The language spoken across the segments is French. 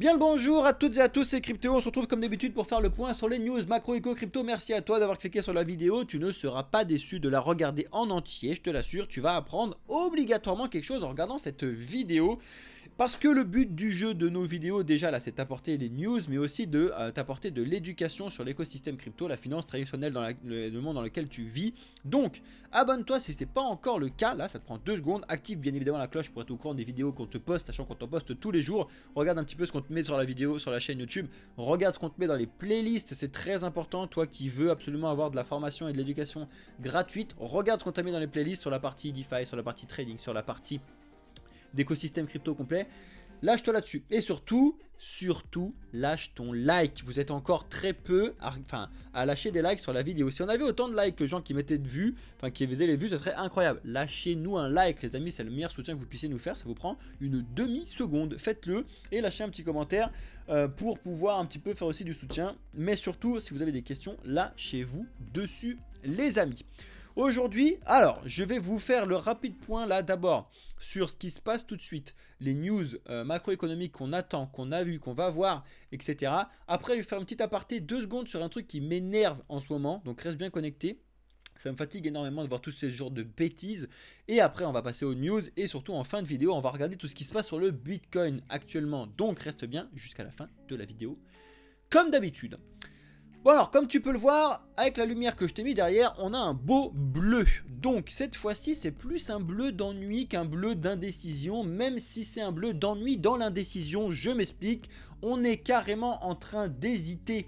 Bien le bonjour à toutes et à tous, c'est Cryptéo, on se retrouve comme d'habitude pour faire le point sur les news macro-éco crypto. Merci à toi d'avoir cliqué sur la vidéo, tu ne seras pas déçu de la regarder en entier, je te l'assure, tu vas apprendre obligatoirement quelque chose en regardant cette vidéo. Parce que le but du jeu de nos vidéos, déjà là, c'est d'apporter des news, mais aussi de t'apporter de l'éducation sur l'écosystème crypto, la finance traditionnelle dans le monde dans lequel tu vis. Donc, abonne-toi si ce n'est pas encore le cas. Là, ça te prend 2 secondes. Active bien évidemment la cloche pour être au courant des vidéos qu'on te poste, sachant qu'on t'en poste tous les jours. Regarde un petit peu ce qu'on te met sur la vidéo, sur la chaîne YouTube. Regarde ce qu'on te met dans les playlists, c'est très important. Toi qui veux absolument avoir de la formation et de l'éducation gratuite, regarde ce qu'on t'a mis dans les playlists sur la partie DeFi, sur la partie trading, sur la partie d'écosystème crypto complet. Lâche-toi là-dessus. Et surtout, lâche ton like. Vous êtes encore très peu à lâcher des likes sur la vidéo. Si on avait autant de likes que gens qui mettaient de vues, qui faisaient les vues, ce serait incroyable. Lâchez-nous un like, les amis, c'est le meilleur soutien que vous puissiez nous faire. Ça vous prend une demi-seconde. Faites-le et lâchez un petit commentaire pour pouvoir un petit peu faire aussi du soutien. Mais surtout, si vous avez des questions, lâchez-vous dessus, les amis. Aujourd'hui, alors, je vais vous faire le rapide point là d'abord sur ce qui se passe tout de suite, les news macroéconomiques qu'on attend, qu'on a vu, qu'on va voir, etc. Après, je vais faire une petite aparté 2 secondes sur un truc qui m'énerve en ce moment, donc reste bien connecté. Ça me fatigue énormément de voir tous ces genres de bêtises. Et après, on va passer aux news et surtout en fin de vidéo, on va regarder tout ce qui se passe sur le Bitcoin actuellement. Donc, reste bien jusqu'à la fin de la vidéo, comme d'habitude. Bon alors, comme tu peux le voir, avec la lumière que je t'ai mis derrière, on a un beau bleu. Donc cette fois-ci, c'est plus un bleu d'ennui qu'un bleu d'indécision, même si c'est un bleu d'ennui dans l'indécision, je m'explique. On est carrément en train d'hésiter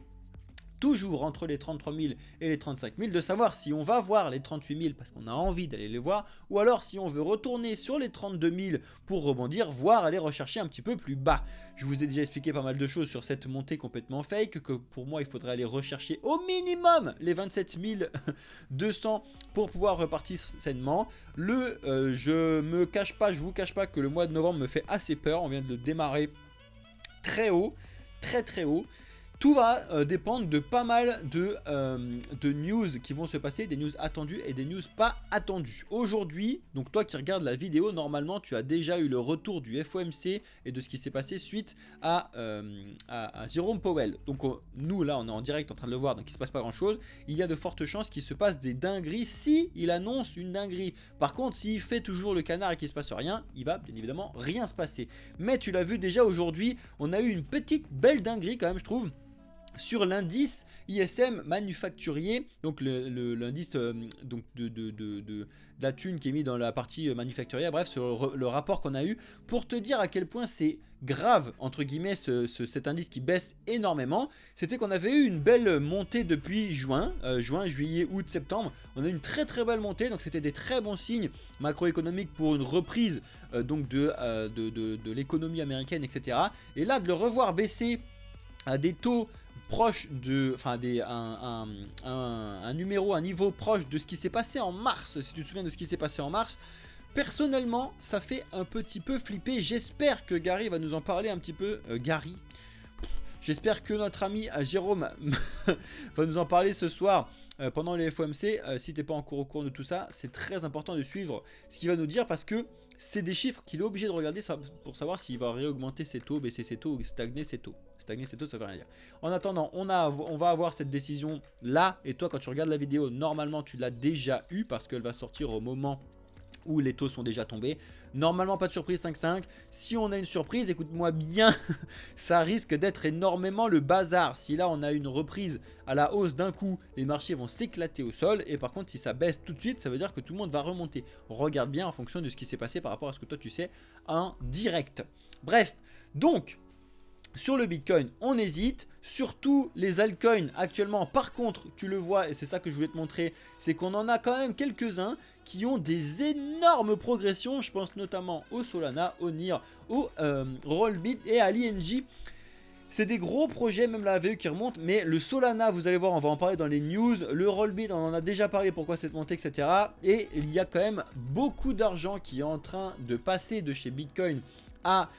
toujours entre les 33 000 et les 35 000, de savoir si on va voir les 38 000 parce qu'on a envie d'aller les voir, ou alors si on veut retourner sur les 32 000 pour rebondir, voire aller rechercher un petit peu plus bas. Je vous ai déjà expliqué pas mal de choses sur cette montée complètement fake, que pour moi il faudrait aller rechercher au minimum les 27 200 pour pouvoir repartir sainement. Je vous cache pas que le mois de novembre me fait assez peur, on vient de démarrer très haut, très haut. Tout va dépendre de pas mal de news qui vont se passer, des news attendues et des news pas attendues. Aujourd'hui, donc toi qui regardes la vidéo, normalement tu as déjà eu le retour du FOMC et de ce qui s'est passé suite à Jerome Powell. Donc nous là on est en direct en train de le voir, donc il ne se passe pas grand chose. Il y a de fortes chances qu'il se passe des dingueries si il annonce une dinguerie. Par contre, s'il fait toujours le canard et qu'il ne se passe rien, il va bien évidemment rien se passer. Mais tu l'as vu déjà aujourd'hui, on a eu une petite belle dinguerie quand même, je trouve, sur l'indice ISM manufacturier, donc l'indice de la thune qui est mis dans la partie manufacturière, bref, sur le rapport qu'on a eu, pour te dire à quel point c'est grave, entre guillemets, cet indice qui baisse énormément. C'était qu'on avait eu une belle montée depuis juin, juillet, août, septembre. On a eu une très belle montée, donc c'était des très bons signes macroéconomiques pour une reprise donc de l'économie américaine, etc. Et là, de le revoir baisser à des taux proche de, un niveau proche de ce qui s'est passé en mars, si tu te souviens de ce qui s'est passé en mars, personnellement, ça fait un petit peu flipper. J'espère que Gary va nous en parler un petit peu. J'espère que notre ami Jérôme va nous en parler ce soir pendant les FOMC. Si tu n'es pas encore au courant de tout ça, c'est très important de suivre ce qu'il va nous dire parce que c'est des chiffres qu'il est obligé de regarder pour savoir s'il va réaugmenter ses taux, baisser ses taux ou stagner ses taux. Stagner ses taux, ça veut rien dire. En attendant, on va avoir cette décision là. Et toi, quand tu regardes la vidéo, normalement, tu l'as déjà eu parce qu'elle va sortir au moment où les taux sont déjà tombés. Normalement, pas de surprise 5,5. Si on a une surprise, écoute-moi bien, ça risque d'être énormément le bazar. Si là, on a une reprise à la hausse d'un coup, les marchés vont s'éclater au sol. Et par contre, si ça baisse tout de suite, ça veut dire que tout le monde va remonter. Regarde bien en fonction de ce qui s'est passé par rapport à ce que toi, tu sais en direct. Bref, donc sur le Bitcoin, on hésite, surtout les altcoins actuellement. Par contre, tu le vois, et c'est ça que je voulais te montrer, c'est qu'on en a quand même quelques-uns qui ont des énormes progressions. Je pense notamment au Solana, au NIR, au Rollbit et à l'INJ. C'est des gros projets, même la AVE qui remonte, mais le Solana, vous allez voir, on va en parler dans les news. Le Rollbit, on en a déjà parlé, pourquoi cette montée, etc. Et il y a quand même beaucoup d'argent qui est en train de passer de chez Bitcoin à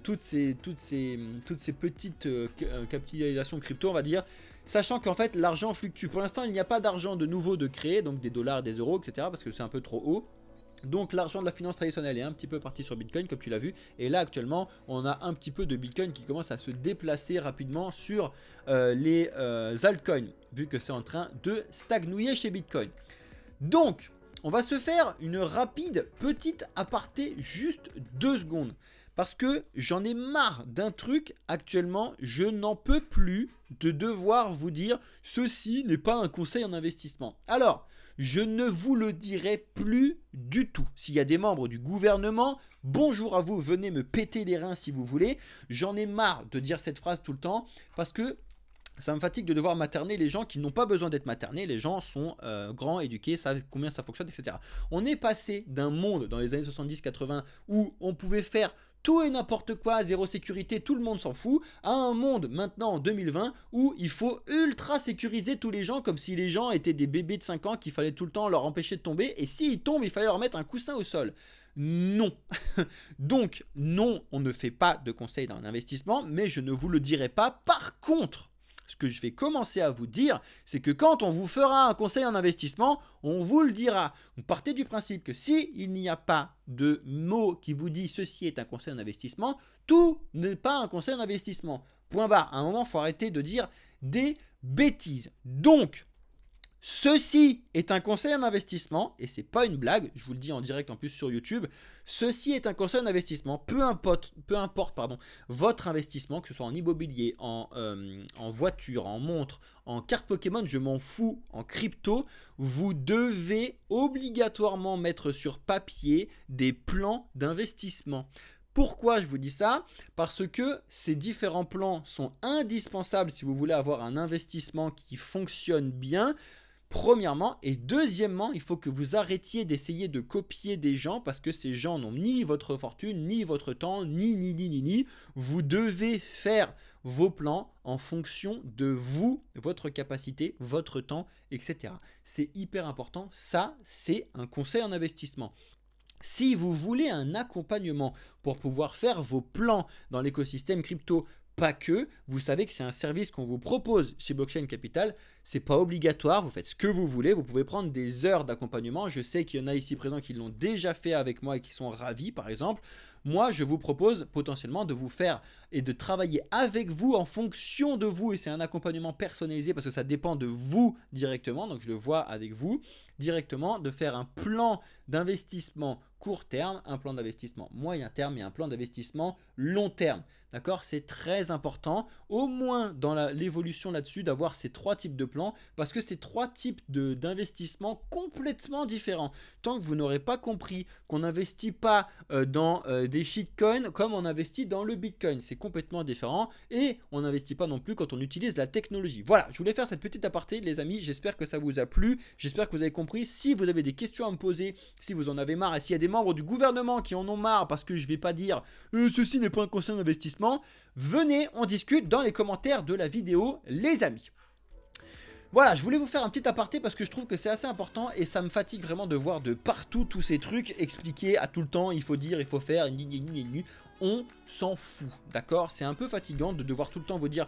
toutes ces petites capitalisations crypto, on va dire, sachant qu'en fait l'argent fluctue. Pour l'instant, il n'y a pas d'argent de nouveau de créer, donc des dollars, des euros, etc. parce que c'est un peu trop haut. Donc l'argent de la finance traditionnelle est un petit peu parti sur Bitcoin comme tu l'as vu. Et là actuellement on a un petit peu de Bitcoin qui commence à se déplacer rapidement sur les altcoins. Vu que c'est en train de stagnouiller chez Bitcoin. Donc on va se faire une rapide petite aparté, juste 2 secondes. Parce que j'en ai marre d'un truc actuellement, je n'en peux plus de devoir vous dire ceci n'est pas un conseil en investissement. Alors, je ne vous le dirai plus du tout. S'il y a des membres du gouvernement, bonjour à vous, venez me péter les reins si vous voulez. J'en ai marre de dire cette phrase tout le temps parce que ça me fatigue de devoir materner les gens qui n'ont pas besoin d'être maternés. Les gens sont grands, éduqués, savent combien ça fonctionne, etc. On est passé d'un monde dans les années 70-80 où on pouvait faire tout et n'importe quoi, zéro sécurité, tout le monde s'en fout, à un monde maintenant en 2020 où il faut ultra sécuriser tous les gens comme si les gens étaient des bébés de 5 ans qu'il fallait tout le temps leur empêcher de tomber et s'ils tombent, il fallait leur mettre un coussin au sol. Non. Donc, non, on ne fait pas de conseils dans l'investissement, mais je ne vous le dirai pas. Par contre, ce que je vais commencer à vous dire, c'est que quand on vous fera un conseil en investissement, on vous le dira. Donc partez du principe que s'il n'y a pas de mot qui vous dit ceci est un conseil en investissement, tout n'est pas un conseil en investissement. Point barre. À un moment, il faut arrêter de dire des bêtises. Donc, ceci est un conseil en investissement, et c'est pas une blague, je vous le dis en direct en plus sur YouTube. Ceci est un conseil en investissement, peu importe votre investissement, que ce soit en immobilier, en voiture, en montre, en carte Pokémon, je m'en fous, en crypto, vous devez obligatoirement mettre sur papier des plans d'investissement. Pourquoi je vous dis ça? Parce que ces différents plans sont indispensables si vous voulez avoir un investissement qui fonctionne bien. Premièrement, et deuxièmement, il faut que vous arrêtiez d'essayer de copier des gens parce que ces gens n'ont ni votre fortune, ni votre temps, ni. Vous devez faire vos plans en fonction de vous, votre capacité, votre temps, etc. C'est hyper important. Ça, c'est un conseil en investissement. Si vous voulez un accompagnement pour pouvoir faire vos plans dans l'écosystème crypto, pas que, vous savez que c'est un service qu'on vous propose chez Blockchain Capital, c'est pas obligatoire, vous faites ce que vous voulez, vous pouvez prendre des heures d'accompagnement, je sais qu'il y en a ici présents qui l'ont déjà fait avec moi et qui sont ravis par exemple. Moi je vous propose potentiellement de vous faire et de travailler avec vous en fonction de vous et c'est un accompagnement personnalisé parce que ça dépend de vous directement, donc je le vois avec vous directement, de faire un plan d'investissement court terme, un plan d'investissement moyen terme et un plan d'investissement long terme. D'accord? C'est très important, au moins dans l'évolution là-dessus, d'avoir ces 3 types de plans parce que c'est 3 types d'investissements complètement différents. Tant que vous n'aurez pas compris qu'on n'investit pas dans des shitcoins comme on investit dans le Bitcoin, c'est complètement différent et on n'investit pas non plus quand on utilise la technologie. Voilà, je voulais faire cette petite aparté les amis, j'espère que ça vous a plu, j'espère que vous avez compris. Si vous avez des questions à me poser, si vous en avez marre et s'il y a des membres du gouvernement qui en ont marre parce que je ne vais pas dire ceci n'est pas un conseil d'investissement, venez, on discute dans les commentaires de la vidéo, les amis. Voilà, je voulais vous faire un petit aparté parce que je trouve que c'est assez important et ça me fatigue vraiment de voir de partout tous ces trucs expliqués à tout le temps, il faut dire, il faut faire, on s'en fout, d'accord? C'est un peu fatigant de devoir tout le temps vous dire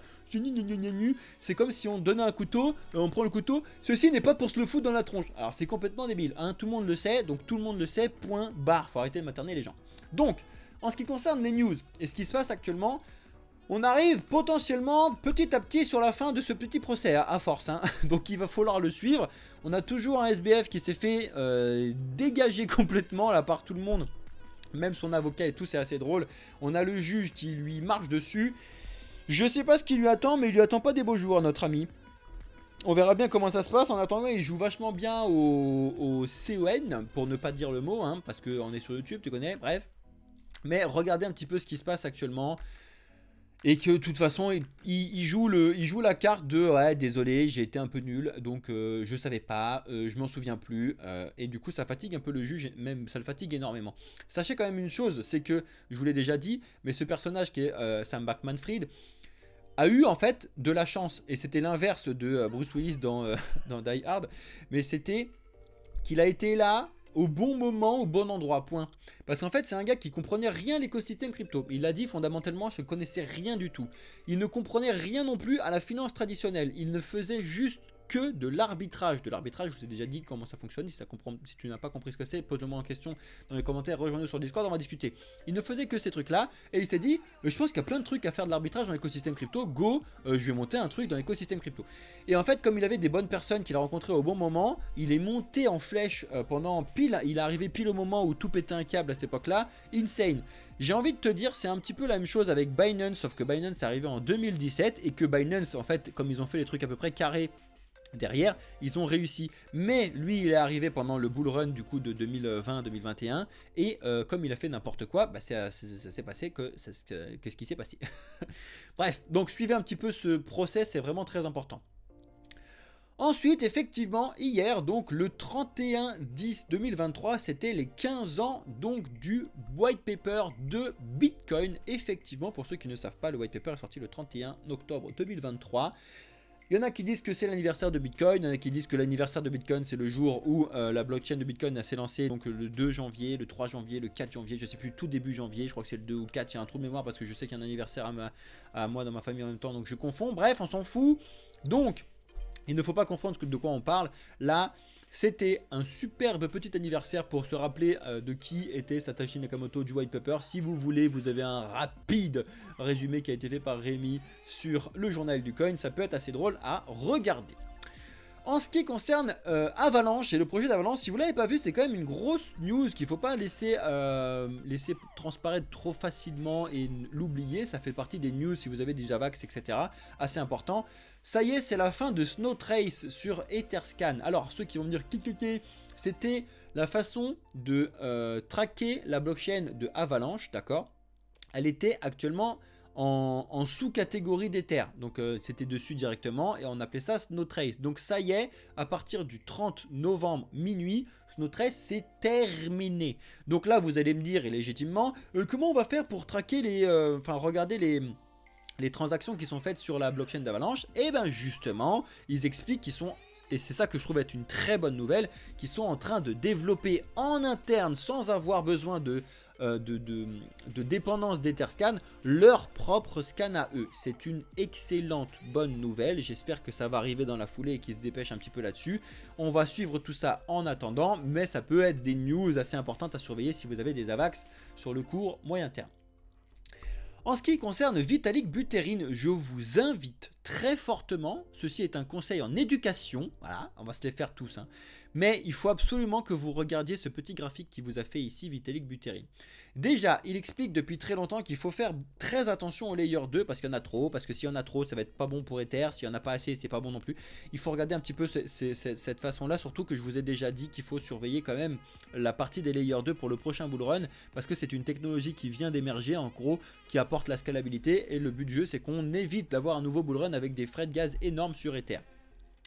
c'est comme si on donnait un couteau, on prend le couteau, ceci n'est pas pour se le foutre dans la tronche. Alors c'est complètement débile, hein, tout le monde le sait, donc tout le monde le sait, point barre, faut arrêter de materner les gens. Donc, en ce qui concerne les news et ce qui se passe actuellement, on arrive potentiellement petit à petit sur la fin de ce petit procès, à force, hein. Donc il va falloir le suivre. On a toujours un SBF qui s'est fait dégager complètement là par tout le monde, même son avocat et tout, c'est assez drôle. On a le juge qui lui marche dessus. Je sais pas ce qui lui attend, mais il lui attend pas des beaux jours, notre ami. On verra bien comment ça se passe. En attendant, il joue vachement bien au CON, pour ne pas dire le mot, hein, parce qu'on est sur YouTube, tu connais, bref. Mais regardez un petit peu ce qui se passe actuellement. Et que de toute façon, il joue la carte de ouais, désolé, j'ai été un peu nul, donc je savais pas, je m'en souviens plus. Et du coup, ça fatigue un peu le juge, même ça le fatigue énormément. Sachez quand même une chose, c'est que, je vous l'ai déjà dit, mais ce personnage qui est Sam Bankman-Fried a eu en fait de la chance. Et c'était l'inverse de Bruce Willis dans Die Hard. Mais c'était qu'il a été là au bon moment, au bon endroit, point. Parce qu'en fait, c'est un gars qui comprenait rien à l'écosystème crypto. Il l'a dit fondamentalement, je ne connaissais rien du tout. Il ne comprenait rien non plus à la finance traditionnelle. Il ne faisait juste que de l'arbitrage. De l'arbitrage, je vous ai déjà dit comment ça fonctionne. Si tu n'as pas compris ce que c'est, pose-le-moi en question dans les commentaires, rejoins-nous sur Discord, on va discuter. Il ne faisait que ces trucs-là et il s'est dit, je pense qu'il y a plein de trucs à faire de l'arbitrage dans l'écosystème crypto. Go, je vais monter un truc dans l'écosystème crypto. Et en fait, comme il avait des bonnes personnes qu'il a rencontrées au bon moment, il est monté en flèche pendant pile, il est arrivé pile au moment où tout pétait un câble à cette époque-là. Insane. J'ai envie de te dire, c'est un petit peu la même chose avec Binance, sauf que Binance est arrivé en 2017 et que Binance, en fait, comme ils ont fait les trucs à peu près carrés derrière, ils ont réussi. Mais lui, il est arrivé pendant le bull run du coup de 2020-2021 et comme il a fait n'importe quoi, bah, ça s'est passé qu'est-ce qui s'est passé. Bref, donc suivez un petit peu ce process, c'est vraiment très important. Ensuite, effectivement, hier, donc le 31-10-2023, c'était les 15 ans donc du white paper de Bitcoin. Effectivement, pour ceux qui ne savent pas, le white paper est sorti le 31 octobre 2023. Il y en a qui disent que c'est l'anniversaire de Bitcoin, il y en a qui disent que l'anniversaire de Bitcoin c'est le jour où la blockchain de Bitcoin s'est lancée, donc le 2 janvier, le 3 janvier, le 4 janvier, je sais plus, tout début janvier, je crois que c'est le 2 ou le 4, il y a un trou de mémoire parce que je sais qu'il y a un anniversaire à moi dans ma famille en même temps, donc je confonds, bref, on s'en fout. Donc, il ne faut pas confondre de quoi on parle. Là, c'était un superbe petit anniversaire pour se rappeler de qui était Satoshi Nakamoto du white paper. Si vous voulez, vous avez un rapide résumé qui a été fait par Rémi sur le journal du coin. Ça peut être assez drôle à regarder. En ce qui concerne Avalanche et le projet d'Avalanche, si vous ne l'avez pas vu, c'est quand même une grosse news qu'il ne faut pas laisser transparaître trop facilement et l'oublier. Ça fait partie des news si vous avez des Javax, etc. Assez important. Ça y est, c'est la fin de Snowtrace sur Etherscan. Alors, ceux qui vont me dire cliquez, c'était la façon de traquer la blockchain de Avalanche, d'accord? Elle était actuellement en sous-catégorie d'Ether. Donc c'était dessus directement et on appelait ça Snowtrace. Donc ça y est, à partir du 30 novembre minuit, Snowtrace c'est terminé. Donc là vous allez me dire, et légitimement, comment on va faire pour traquer regarder les transactions qui sont faites sur la blockchain d'Avalanche? Et bien justement, ils expliquent qu'ils sont, et c'est ça que je trouve être une très bonne nouvelle, qu'ils sont en train de développer en interne sans avoir besoin de dépendance d'Etherscan, leur propre scan à eux. C'est une excellente bonne nouvelle. J'espère que ça va arriver dans la foulée et qu'ils se dépêchent un petit peu là-dessus. On va suivre tout ça en attendant, mais ça peut être des news assez importantes à surveiller si vous avez des AVAX sur le court moyen terme. En ce qui concerne Vitalik Buterin, je vous invite très fortement, ceci est un conseil en éducation, voilà, on va se les faire tous, hein, mais il faut absolument que vous regardiez ce petit graphique qui vous a fait ici Vitalik Buterin. Déjà, il explique depuis très longtemps qu'il faut faire très attention au layer 2 parce qu'il y en a trop, parce que s'il y en a trop, ça va être pas bon pour Ether, s'il y en a pas assez, c'est pas bon non plus. Il faut regarder un petit peu cette façon-là, surtout que je vous ai déjà dit qu'il faut surveiller quand même la partie des layers 2 pour le prochain bull run, parce que c'est une technologie qui vient d'émerger, en gros, qui apporte la scalabilité, et le but du jeu, c'est qu'on évite d'avoir un nouveau bull run avec des frais de gaz énormes sur Ether.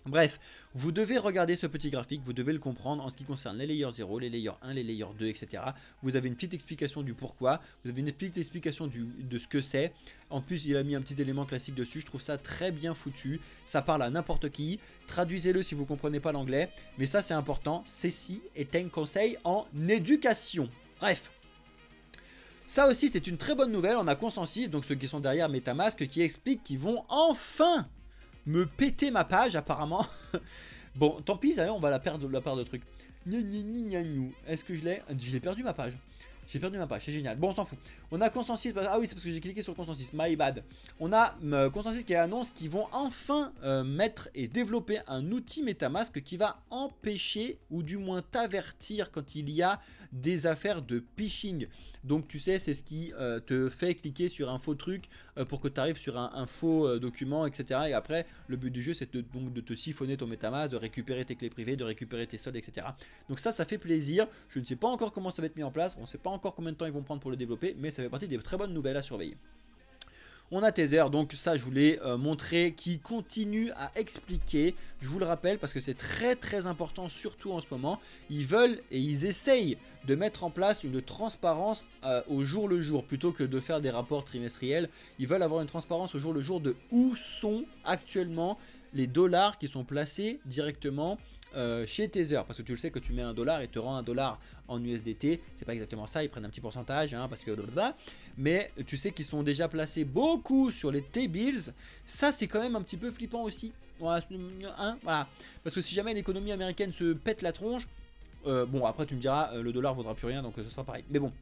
Bref, vous devez regarder ce petit graphique, vous devez le comprendre en ce qui concerne les layers 0, les layers 1, les layers 2, etc. Vous avez une petite explication du pourquoi, vous avez une petite explication de ce que c'est. En plus, il a mis un petit élément classique dessus, je trouve ça très bien foutu. Ça parle à n'importe qui, traduisez-le si vous ne comprenez pas l'anglais. Mais ça c'est important, ceci est un conseil en éducation. Bref. Ça aussi c'est une très bonne nouvelle, on a Consensus, donc ceux qui sont derrière Metamask, qui expliquent qu'ils vont enfin me péter ma page apparemment. Bon, tant pis, on va la perdre de la part de trucs. Est-ce que je l'ai? J'ai perdu ma page. J'ai perdu ma page, c'est génial. Bon, on s'en fout. On a Consensus. Ah oui, c'est parce que j'ai cliqué sur Consensus. My bad. On a Consensus qui annonce qu'ils vont enfin mettre et développer un outil MetaMask qui va empêcher ou du moins t'avertir quand il y a des affaires de phishing. Donc tu sais, c'est ce qui te fait cliquer sur un faux truc pour que tu arrives sur un faux document, etc. Et après, le but du jeu, c'est donc de te siphonner ton MetaMask, de récupérer tes clés privées, de récupérer tes soldes, etc. Donc ça fait plaisir. Je ne sais pas encore comment ça va être mis en place. On ne sait pas encore combien de temps ils vont prendre pour le développer, mais ça fait partie des très bonnes nouvelles à surveiller. On a Tether, donc ça je vous l'ai montré, qui continue à expliquer, je vous le rappelle parce que c'est très important, surtout en ce moment. Ils veulent et ils essayent de mettre en place une transparence au jour le jour, plutôt que de faire des rapports trimestriels. Ils veulent avoir une transparence au jour le jour de où sont actuellement les dollars qui sont placés directement chez Tether, parce que tu le sais que tu mets $1 et te rend $1 en USDT. C'est pas exactement ça, ils prennent un petit pourcentage, hein, parce que mais tu sais qu'ils sont déjà placés beaucoup sur les T-bills. Ça, c'est quand même un petit peu flippant aussi. Voilà, hein, voilà. Parce que si jamais l'économie américaine se pète la tronche, bon, après tu me diras, le dollar vaudra plus rien, donc ce sera pareil. Mais bon,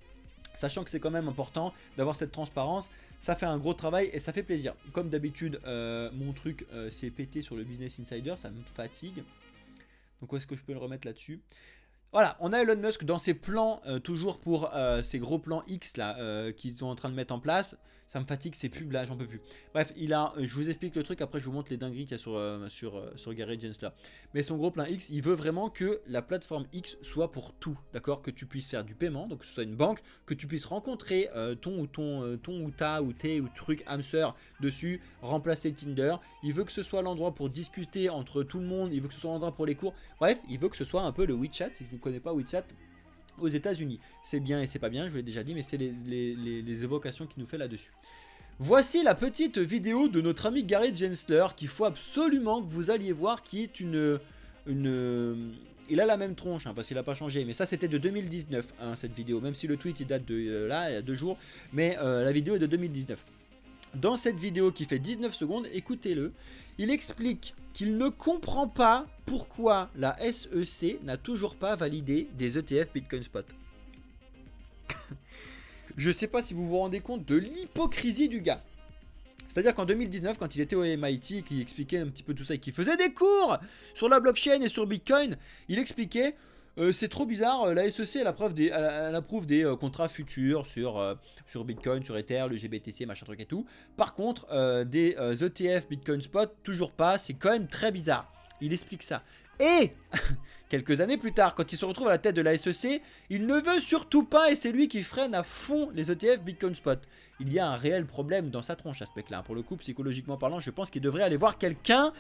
sachant que c'est quand même important d'avoir cette transparence, ça fait un gros travail et ça fait plaisir. Comme d'habitude, mon truc s'est pété sur le Business Insider, ça me fatigue. Donc où est-ce que je peux le remettre là-dessus? Voilà, on a Elon Musk dans ses plans, toujours pour ces gros plans X là, qu'ils sont en train de mettre en place. Ça me fatigue ces pubs là, j'en peux plus. Bref, je vous explique le truc, après je vous montre les dingueries qu'il y a sur Gary Gensler. Mais son gros plan X, il veut vraiment que la plateforme X soit pour tout, d'accord? Que tu puisses faire du paiement, donc que ce soit une banque, que tu puisses rencontrer ton ou ta ou tes ou truc hamster dessus, remplacer Tinder. Il veut que ce soit l'endroit pour discuter entre tout le monde, il veut que ce soit l'endroit pour les cours. Bref, il veut que ce soit un peu le WeChat, si tu ne connais pas WeChat, aux États-Unis. C'est bien et c'est pas bien, je vous l'ai déjà dit, mais c'est les évocations qu'il nous fait là-dessus. Voici la petite vidéo de notre ami Gary Gensler qu'il faut absolument que vous alliez voir, qui est il a la même tronche, hein, parce qu'il n'a pas changé, mais ça c'était de 2019, hein, cette vidéo, même si le tweet il date de là, il y a 2 jours, mais la vidéo est de 2019. Dans cette vidéo qui fait 19 secondes, écoutez-le, il explique qu'il ne comprend pas pourquoi la SEC n'a toujours pas validé des ETF Bitcoin Spot. Je sais pas si vous vous rendez compte de l'hypocrisie du gars. C'est-à-dire qu'en 2019, quand il était au MIT, qu'il expliquait un petit peu tout ça et qu'il faisait des cours sur la blockchain et sur Bitcoin, il expliquait c'est trop bizarre, la SEC elle approuve des contrats futurs sur Bitcoin, sur Ether, le GBTC, machin truc et tout. Par contre, des ETF Bitcoin Spot, toujours pas, c'est quand même très bizarre. Il explique ça. Et quelques années plus tard, quand il se retrouve à la tête de la SEC, il ne veut surtout pas, et c'est lui qui freine à fond les ETF Bitcoin Spot. Il y a un réel problème dans sa tronche à ce mec-là. Pour le coup, psychologiquement parlant, je pense qu'il devrait aller voir quelqu'un.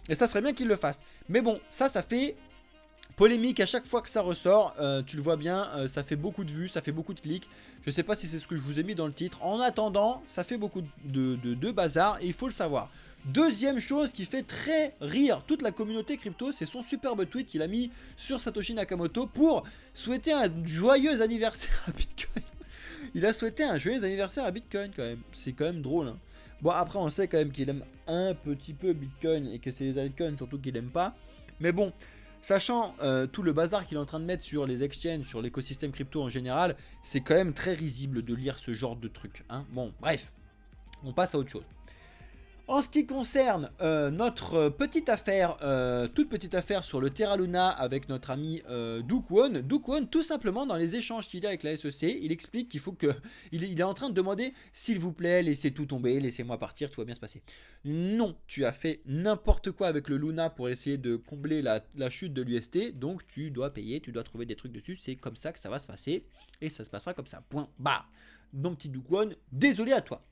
Et ça serait bien qu'il le fasse. Mais bon, ça fait polémique à chaque fois que ça ressort. Tu le vois bien, ça fait beaucoup de vues, ça fait beaucoup de clics. Je sais pas si c'est ce que je vous ai mis dans le titre. En attendant, ça fait beaucoup de bazar et il faut le savoir. Deuxième chose qui fait très rire toute la communauté crypto, c'est son superbe tweet qu'il a mis sur Satoshi Nakamoto pour souhaiter un joyeux anniversaire à Bitcoin. Il a souhaité un joyeux anniversaire à Bitcoin quand même. C'est quand même drôle, hein. Bon, après on sait quand même qu'il aime un petit peu Bitcoin et que c'est les altcoins surtout qu'il aime pas. Mais bon, sachant tout le bazar qu'il est en train de mettre sur les exchanges, sur l'écosystème crypto en général, c'est quand même très risible de lire ce genre de truc, hein. Bon, bref, on passe à autre chose. En ce qui concerne notre petite affaire, toute petite affaire sur le Terra Luna avec notre ami Do Kwon, tout simplement dans les échanges qu'il a avec la SEC, il explique qu'il faut que... Il est en train de demander, s'il vous plaît, laissez tout tomber, laissez-moi partir, tout va bien se passer. Non, tu as fait n'importe quoi avec le Luna pour essayer de combler la chute de l'UST, donc tu dois payer, tu dois trouver des trucs dessus, c'est comme ça que ça va se passer, et ça se passera comme ça, point, bah. Donc petit Do Kwon, désolé à toi.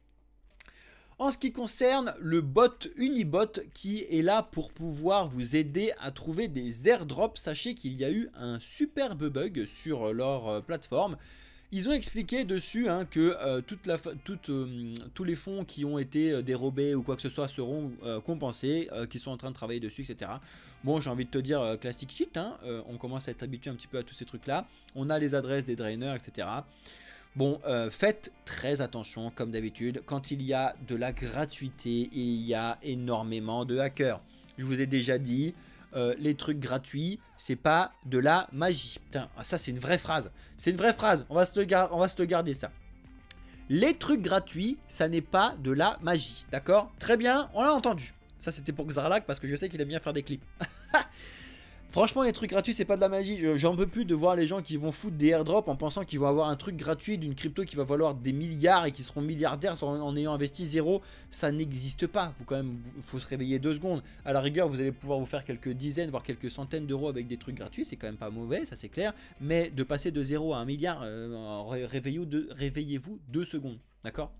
En ce qui concerne le bot Unibot qui est là pour pouvoir vous aider à trouver des airdrops, sachez qu'il y a eu un superbe bug sur leur plateforme. Ils ont expliqué dessus hein, que tous les fonds qui ont été dérobés ou quoi que ce soit seront compensés, qui sont en train de travailler dessus, etc. Bon, j'ai envie de te dire classique shit, hein, on commence à être habitué un petit peu à tous ces trucs-là. On a les adresses des drainers, etc. Bon, faites très attention, comme d'habitude, quand il y a de la gratuité, il y a énormément de hackers. Je vous ai déjà dit, les trucs gratuits, c'est pas de la magie. Putain, ça c'est une vraie phrase. C'est une vraie phrase, on va se le garder ça. Les trucs gratuits, ça n'est pas de la magie, d'accord? Très bien, on l'a entendu. Ça c'était pour Xarlac parce que je sais qu'il aime bien faire des clips. Franchement, les trucs gratuits, c'est pas de la magie. J'en peux plus de voir les gens qui vont foutre des airdrops en pensant qu'ils vont avoir un truc gratuit d'une crypto qui va valoir des milliards et qui seront milliardaires en ayant investi 0. Ça n'existe pas. Il faut se réveiller 2 secondes. À la rigueur, vous allez pouvoir vous faire quelques dizaines, voire quelques centaines d'euros avec des trucs gratuits. C'est quand même pas mauvais, ça c'est clair. Mais de passer de 0 à 1 milliard, réveillez-vous 2 secondes. D'accord ?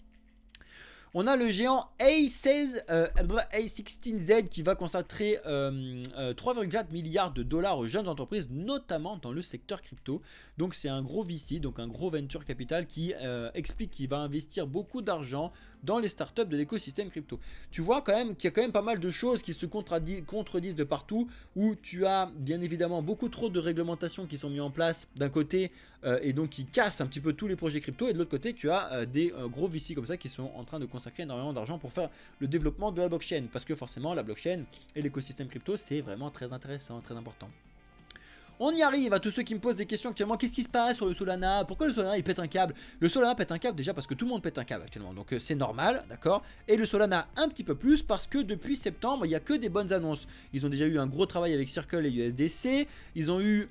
On a le géant A16Z qui va consacrer 3,4 milliards de dollars aux jeunes entreprises, notamment dans le secteur crypto. Donc c'est un gros VC, donc un gros venture capital qui explique qu'il va investir beaucoup d'argent dans les startups de l'écosystème crypto. Tu vois quand même qu'il y a quand même pas mal de choses qui se contredisent de partout, où tu as bien évidemment beaucoup trop de réglementations qui sont mises en place d'un côté et donc qui cassent un petit peu tous les projets crypto, et de l'autre côté tu as des gros VC comme ça qui sont en train de consacrer énormément d'argent pour faire le développement de la blockchain, parce que forcément la blockchain et l'écosystème crypto c'est vraiment très intéressant, très important. On y arrive à tous ceux qui me posent des questions actuellement. Qu'est-ce qui se passe sur le Solana? Pourquoi le Solana il pète un câble? Le Solana pète un câble déjà parce que tout le monde pète un câble actuellement, donc c'est normal, d'accord. Et le Solana un petit peu plus parce que depuis septembre il n'y a que des bonnes annonces. Ils ont déjà eu un gros travail avec Circle et USDC. Ils ont eu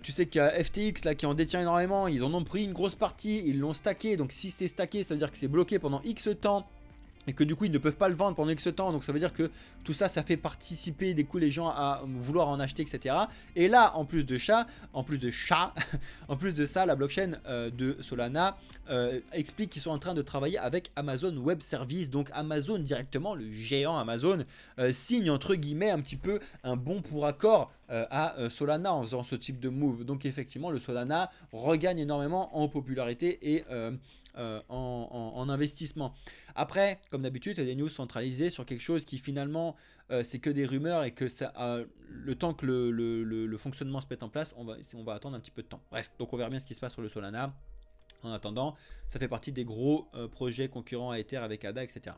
tu sais qu'il y a FTX là qui en détient énormément. Ils en ont pris une grosse partie, ils l'ont stacké. Donc si c'est stacké, ça veut dire que c'est bloqué pendant X temps, et que du coup ils ne peuvent pas le vendre pendant X temps, donc ça veut dire que tout ça, ça fait participer des coups les gens à vouloir en acheter, etc. Et là, en plus de ça, en plus de ça, la blockchain de Solana explique qu'ils sont en train de travailler avec Amazon Web Services. Donc Amazon directement, le géant Amazon, signe entre guillemets un petit peu un bon pour accord à Solana en faisant ce type de move. Donc effectivement, le Solana regagne énormément en popularité et en investissement. Après, comme d'habitude, c'est des news centralisées sur quelque chose qui finalement c'est que des rumeurs, et que ça, le temps que le fonctionnement se mette en place, on va attendre un petit peu de temps. Bref, donc on verra bien ce qui se passe sur le Solana. En attendant, ça fait partie des gros projets concurrents à Ether avec ADA, etc.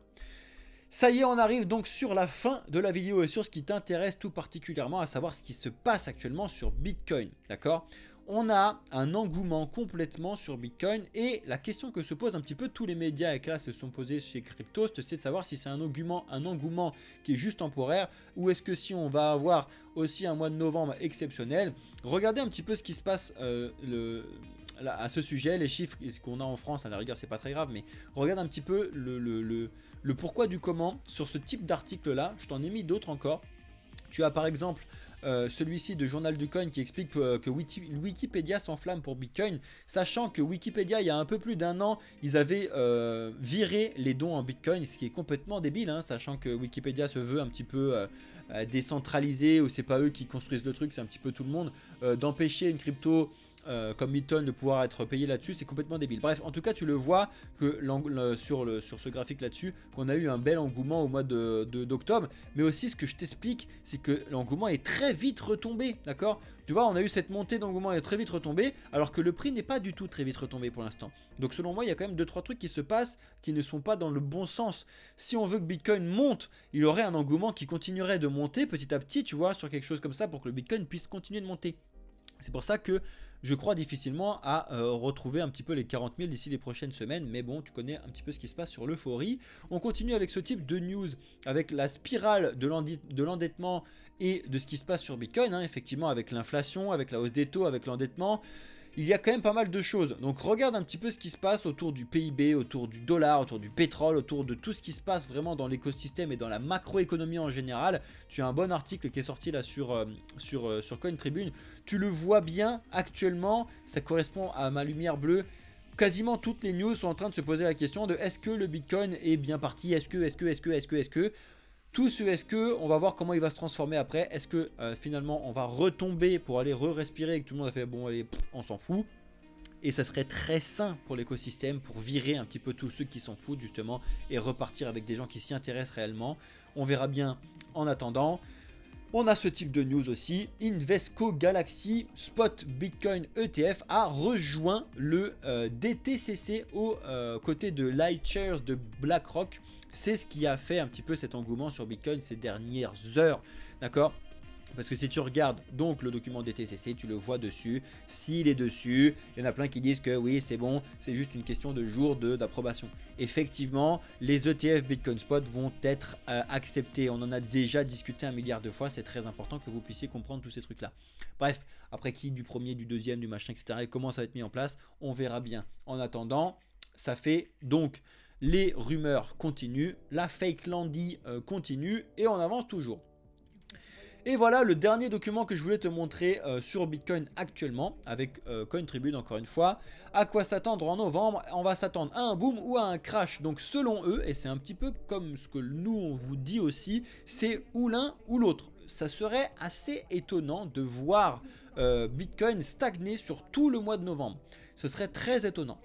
Ça y est, on arrive donc sur la fin de la vidéo et sur ce qui t'intéresse tout particulièrement, à savoir ce qui se passe actuellement sur Bitcoin, d'accord? On a un engouement complètement sur Bitcoin, et la question que se posent un petit peu tous les médias et que là se sont posés chez Cryptost, c'est de savoir si c'est un engouement qui est juste temporaire, ou est-ce que si on va avoir aussi un mois de novembre exceptionnel. Regardez un petit peu ce qui se passe à ce sujet, les chiffres qu'on a en France, à la rigueur c'est pas très grave, mais regarde un petit peu le pourquoi du comment sur ce type d'article là. Je t'en ai mis d'autres encore. Tu as par exemple celui-ci de Journal du Coin qui explique que Wikipédia s'enflamme pour Bitcoin, sachant que Wikipédia, il y a un peu plus d'un an, ils avaient viré les dons en Bitcoin, ce qui est complètement débile, hein, sachant que Wikipédia se veut un petit peu décentralisé, où c'est pas eux qui construisent le truc, c'est un petit peu tout le monde. D'empêcher une crypto comme Bitcoin de pouvoir être payé là-dessus, c'est complètement débile. Bref, en tout cas tu le vois que sur ce graphique là-dessus, qu'on a eu un bel engouement au mois d'octobre, mais aussi ce que je t'explique, c'est que l'engouement est très vite retombé, d'accord? Tu vois, on a eu cette montée d'engouement et très vite retombé, alors que le prix n'est pas du tout très vite retombé pour l'instant. Donc selon moi, il y a quand même 2-3 trucs qui se passent qui ne sont pas dans le bon sens. Si on veut que Bitcoin monte, il aurait un engouement qui continuerait de monter petit à petit, tu vois, sur quelque chose comme ça, pour que le Bitcoin puisse continuer de monter. C'est pour ça que je crois difficilement à retrouver un petit peu les 40 000 d'ici les prochaines semaines. Mais bon, tu connais un petit peu ce qui se passe sur l'euphorie. On continue avec ce type de news, avec la spirale de l'endettement et de ce qui se passe sur Bitcoin, hein, effectivement, avec l'inflation, avec la hausse des taux, avec l'endettement. Il y a quand même pas mal de choses. Donc regarde un petit peu ce qui se passe autour du PIB, autour du dollar, autour du pétrole, autour de tout ce qui se passe vraiment dans l'écosystème et dans la macroéconomie en général. Tu as un bon article qui est sorti là sur CoinTribune. Tu le vois bien actuellement, ça correspond à ma lumière bleue. Quasiment toutes les news sont en train de se poser la question de est-ce que le Bitcoin est bien parti, est-ce que tout ce est-ce que, on va voir comment il va se transformer après. Est-ce que finalement on va retomber pour aller re-respirer et que tout le monde a fait bon allez, on s'en fout. Et ça serait très sain pour l'écosystème, pour virer un petit peu tous ceux qui s'en foutent justement et repartir avec des gens qui s'y intéressent réellement. On verra bien en attendant. On a ce type de news aussi. Invesco Galaxy Spot Bitcoin ETF a rejoint le DTCC aux côtés de Lightshares de BlackRock. C'est ce qui a fait un petit peu cet engouement sur Bitcoin ces dernières heures, d'accord? Parce que si tu regardes donc le document DTCC, tu le vois dessus. S'il est dessus, il y en a plein qui disent que oui, c'est bon, c'est juste une question de jours d'approbation. Effectivement, les ETF Bitcoin Spot vont être acceptés. On en a déjà discuté 1 milliard de fois. C'est très important que vous puissiez comprendre tous ces trucs-là. Bref, après qui du premier, du deuxième, du machin, etc. et comment ça va être mis en place, on verra bien. En attendant, ça fait donc... Les rumeurs continuent, la fake landing continue et on avance toujours. Et voilà le dernier document que je voulais te montrer sur Bitcoin actuellement, avec CoinTribune encore une fois. À quoi s'attendre en novembre? On va s'attendre à un boom ou à un crash. Donc selon eux, et c'est un petit peu comme ce que nous on vous dit aussi, c'est ou l'un ou l'autre. Ça serait assez étonnant de voir Bitcoin stagner sur tout le mois de novembre. Ce serait très étonnant.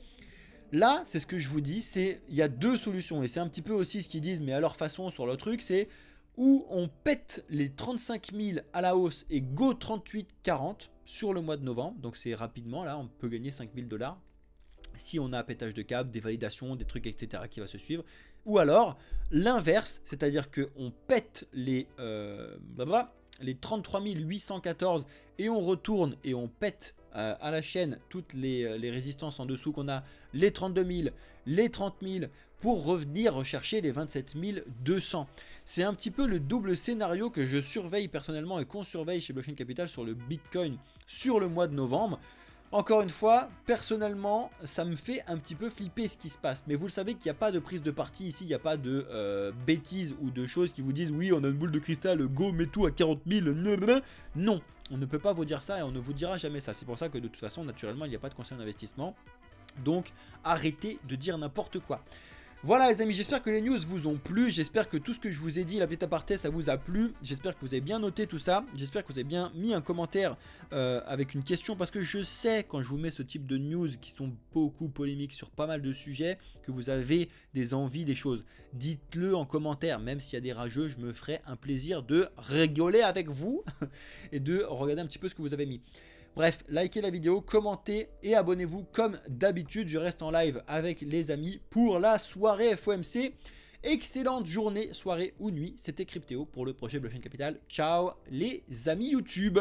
Là, c'est ce que je vous dis, c'est il y a deux solutions. Et c'est un petit peu aussi ce qu'ils disent, mais à leur façon sur le truc, c'est où on pète les 35 000 à la hausse et go 38,40 sur le mois de novembre. Donc c'est rapidement, là, on peut gagner 5 000 $. Si on a un pétage de câble, des validations, des trucs, etc. qui va se suivre. Ou alors, l'inverse, c'est-à-dire qu'on pète les 33 814 et on retourne et on pète à la chaîne toutes les résistances en dessous qu'on a, les 32 000, les 30 000, pour revenir rechercher les 27 200. C'est un petit peu le double scénario que je surveille personnellement et qu'on surveille chez Blockchain Capital sur le Bitcoin sur le mois de novembre. Encore une fois, personnellement, ça me fait un petit peu flipper ce qui se passe. Mais vous le savez qu'il n'y a pas de prise de parti ici, il n'y a pas de bêtises ou de choses qui vous disent oui, on a une boule de cristal, go, mets tout à 40 000. Non, on ne peut pas vous dire ça et on ne vous dira jamais ça. C'est pour ça que de toute façon, naturellement, il n'y a pas de conseil d'investissement. Donc, arrêtez de dire n'importe quoi. Voilà les amis, j'espère que les news vous ont plu, j'espère que tout ce que je vous ai dit, la petite aparté, ça vous a plu, j'espère que vous avez bien noté tout ça, j'espère que vous avez bien mis un commentaire avec une question, parce que je sais quand je vous mets ce type de news qui sont beaucoup polémiques sur pas mal de sujets, que vous avez des envies, des choses. Dites-le en commentaire, même s'il y a des rageux, je me ferai un plaisir de rigoler avec vous et de regarder un petit peu ce que vous avez mis. Bref, likez la vidéo, commentez et abonnez-vous comme d'habitude. Je reste en live avec les amis pour la soirée FOMC. Excellente journée, soirée ou nuit. C'était Cryptéo pour le projet Blockchain Capital. Ciao les amis YouTube.